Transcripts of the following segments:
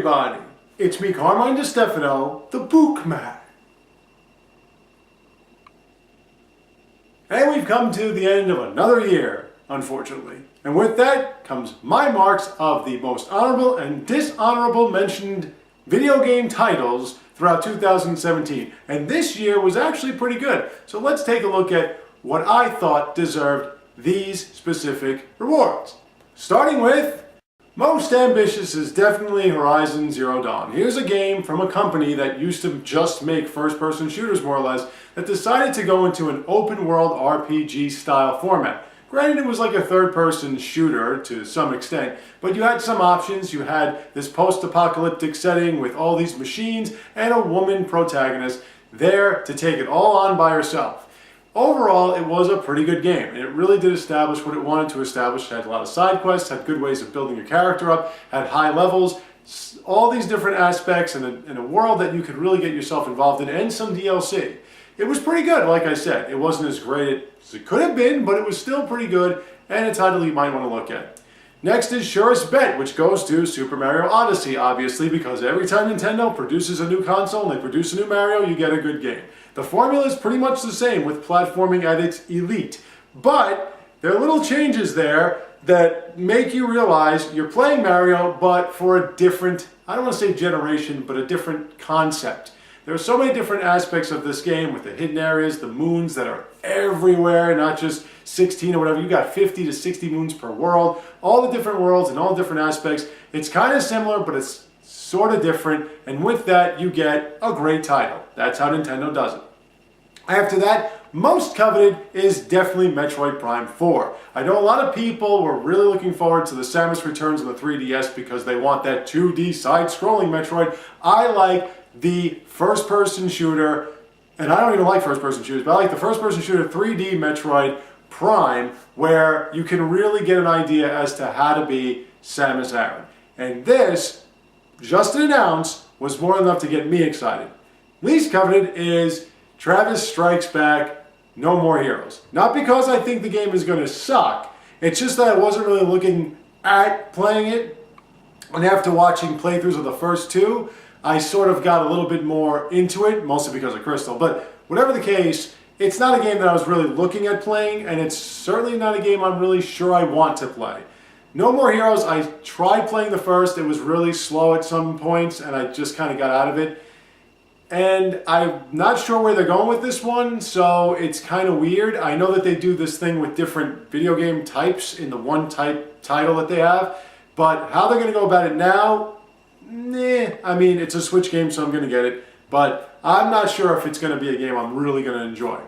everybody! It's me, Carmine DeStefano, the Bookman. And we've come to the end of another year, unfortunately. And with that comes my marks of the most honorable and dishonorable mentioned video game titles throughout 2017. And this year was actually pretty good. So let's take a look at what I thought deserved these specific rewards. Starting with, most ambitious is definitely Horizon Zero Dawn. Here's a game from a company that used to just make first-person shooters, more or less, that decided to go into an open-world RPG style format. Granted, it was like a third-person shooter to some extent, but you had some options. You had this post-apocalyptic setting with all these machines and a woman protagonist there to take it all on by herself. Overall, it was a pretty good game, and it really did establish what it wanted to establish. It had a lot of side quests, had good ways of building your character up, had high levels, all these different aspects in a world that you could really get yourself involved in, and some DLC. It was pretty good, like I said. It wasn't as great as it could have been, but it was still pretty good, and a title you might want to look at. Next is Surest Bet, which goes to Super Mario Odyssey, obviously, because every time Nintendo produces a new console and they produce a new Mario, you get a good game. The formula is pretty much the same with platforming at its elite, but there are little changes there that make you realize you're playing Mario, but for a different, I don't want to say generation, but a different concept. There are so many different aspects of this game with the hidden areas, the moons that are everywhere, not just 16 or whatever. You got 50 to 60 moons per world, all the different worlds and all different aspects. It's kind of similar, but it's sort of different, and with that you get a great title. That's how Nintendo does it. After that, most coveted is definitely Metroid Prime 4. I know a lot of people were really looking forward to the Samus Returns on the 3DS because they want that 2D side-scrolling Metroid. I like the first-person shooter, and I don't even like first-person shooters, but I like the first-person shooter 3D Metroid Prime, where you can really get an idea as to how to be Samus Aran. And this, just announced, was more than enough to get me excited. Least coveted is Travis Strikes Back, No More Heroes. Not because I think the game is going to suck, it's just that I wasn't really looking at playing it, and after watching playthroughs of the first two, I sort of got a little bit more into it, mostly because of Crystal. But whatever the case, it's not a game that I was really looking at playing, and it's certainly not a game I'm really sure I want to play. No More Heroes, I tried playing the first, it was really slow at some points, and I just kind of got out of it. And I'm not sure where they're going with this one, so it's kind of weird. I know that they do this thing with different video game types in the one type title that they have, but how they're going to go about it now, I mean, it's a Switch game, so I'm going to get it, but I'm not sure if it's going to be a game I'm really going to enjoy.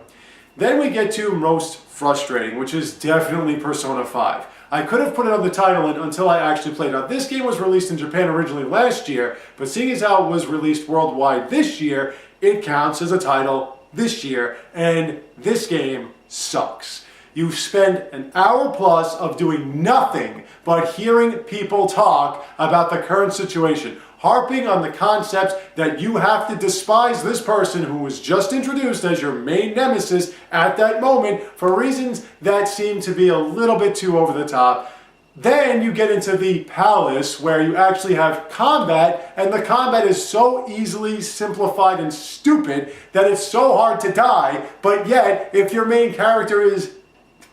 Then we get to most frustrating, which is definitely Persona 5. I could have put it on the title until I actually played it. Now, this game was released in Japan originally last year, but seeing as how it was released worldwide this year, it counts as a title this year, and this game sucks. You spend an hour plus of doing nothing but hearing people talk about the current situation, harping on the concepts that you have to despise this person who was just introduced as your main nemesis at that moment for reasons that seem to be a little bit too over the top. Then you get into the palace where you actually have combat, and the combat is so easily simplified and stupid that it's so hard to die, but yet if your main character is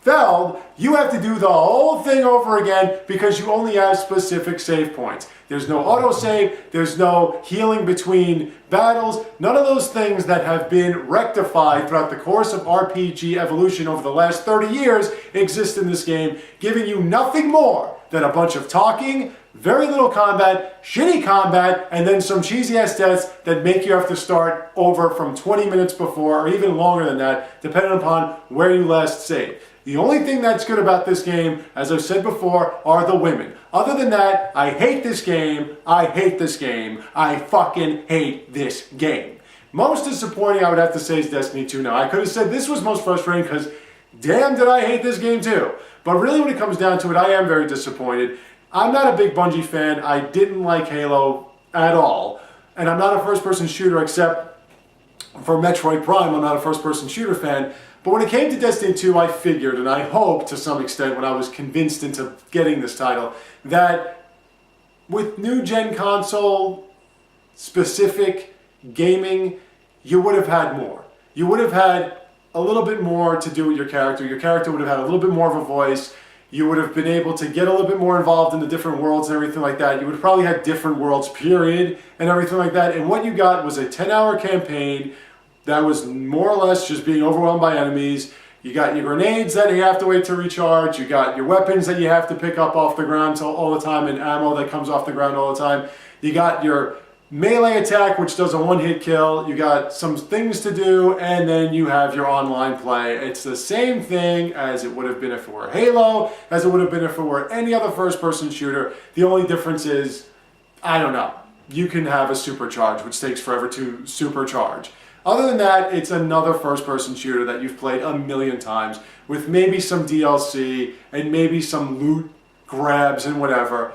felled, you have to do the whole thing over again because you only have specific save points. There's no autosave, there's no healing between battles, none of those things that have been rectified throughout the course of RPG evolution over the last 30 years exist in this game, giving you nothing more than a bunch of talking, very little combat, shitty combat, and then some cheesy ass deaths that make you have to start over from 20 minutes before, or even longer than that, depending upon where you last saved. The only thing that's good about this game, as I've said before, are the women. Other than that, I hate this game, I hate this game, I fucking hate this game. Most disappointing, I would have to say, is Destiny 2 now. I could have said this was most frustrating because damn did I hate this game too. But really when it comes down to it, I am very disappointed. I'm not a big Bungie fan, I didn't like Halo at all. And I'm not a first-person shooter except for Metroid Prime, I'm not a first-person shooter fan. But when it came to Destiny 2, I figured, and I hoped to some extent when I was convinced into getting this title, that with new gen console specific gaming, you would have had more. You would have had a little bit more to do with your character. Your character would have had a little bit more of a voice. You would have been able to get a little bit more involved in the different worlds and everything like that. You would have probably had different worlds, period, and everything like that. And what you got was a 10-hour campaign that was more or less just being overwhelmed by enemies. You got your grenades that you have to wait to recharge. You got your weapons that you have to pick up off the ground all the time, and ammo that comes off the ground all the time. You got your melee attack, which does a one-hit kill. You got some things to do, and then you have your online play. It's the same thing as it would have been if it were Halo, as it would have been if it were any other first-person shooter. The only difference is, I don't know, you can have a supercharge, which takes forever to supercharge. Other than that, it's another first-person shooter that you've played a million times, with maybe some DLC and maybe some loot grabs and whatever.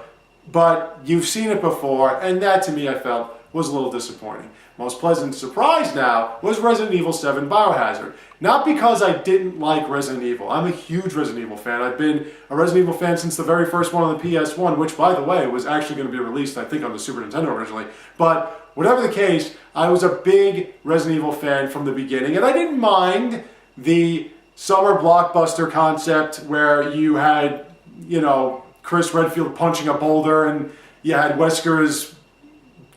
But you've seen it before, and that to me I felt was a little disappointing. Most pleasant surprise now was Resident Evil 7 Biohazard. Not because I didn't like Resident Evil. I'm a huge Resident Evil fan. I've been a Resident Evil fan since the very first one on the PS1, which, by the way, was actually going to be released, I think, on the Super Nintendo originally. But whatever the case, I was a big Resident Evil fan from the beginning, and I didn't mind the summer blockbuster concept where you had, you know, Chris Redfield punching a boulder, and you had Wesker's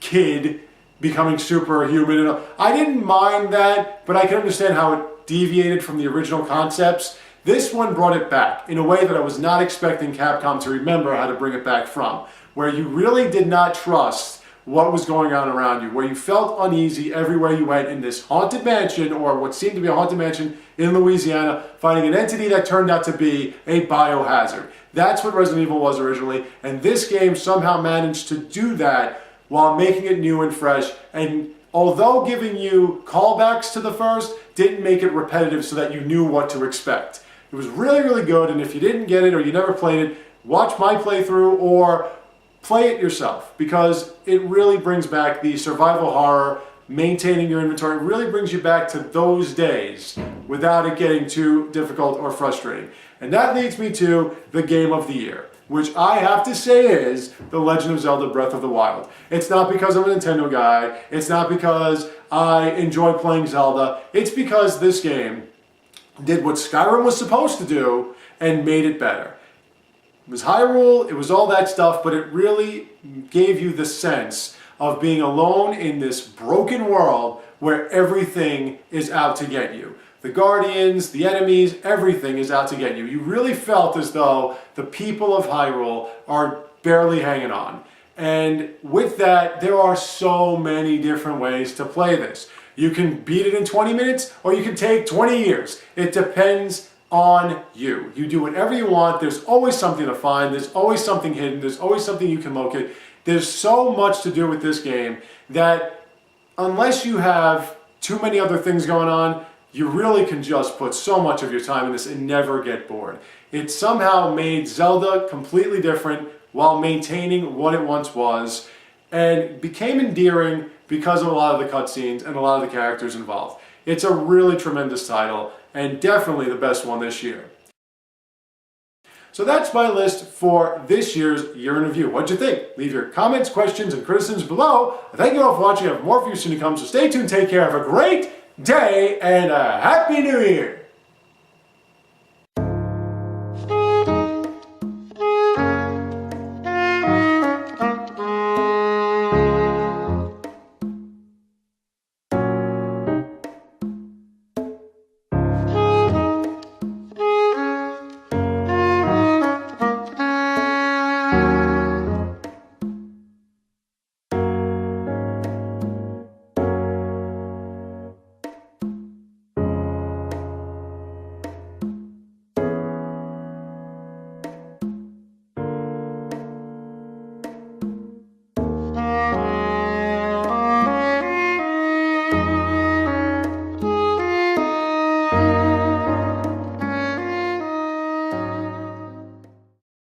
kid becoming superhuman. And I didn't mind that, but I can understand how it deviated from the original concepts. This one brought it back in a way that I was not expecting Capcom to remember how to bring it back from, where you really did not trust what was going on around you, where you felt uneasy everywhere you went in this haunted mansion, or what seemed to be a haunted mansion in Louisiana, fighting an entity that turned out to be a biohazard. That's what Resident Evil was originally, and this game somehow managed to do that while making it new and fresh, and although giving you callbacks to the first, didn't make it repetitive so that you knew what to expect. It was really, really good, and if you didn't get it or you never played it, watch my playthrough or play it yourself, because it really brings back the survival horror, maintaining your inventory. It really brings you back to those days without it getting too difficult or frustrating. And that leads me to the game of the year, which I have to say is The Legend of Zelda Breath of the Wild. It's not because I'm a Nintendo guy. It's not because I enjoy playing Zelda. It's because this game did what Skyrim was supposed to do and made it better. It was Hyrule, it was all that stuff, but it really gave you the sense of being alone in this broken world where everything is out to get you. The Guardians, the enemies, everything is out to get you. You really felt as though the people of Hyrule are barely hanging on. And with that, there are so many different ways to play this. You can beat it in 20 minutes, or you can take 20 years. It depends on you. You do whatever you want. There's always something to find. There's always something hidden. There's always something you can locate. There's so much to do with this game that unless you have too many other things going on, you really can just put so much of your time in this and never get bored. It somehow made Zelda completely different while maintaining what it once was, and became endearing because of a lot of the cutscenes and a lot of the characters involved. It's a really tremendous title, and definitely the best one this year. So that's my list for this year's Year in Review. What'd you think? Leave your comments, questions, and criticisms below. Thank you all for watching. I have more for you soon to come, so stay tuned, take care, have a great day, and a Happy New Year!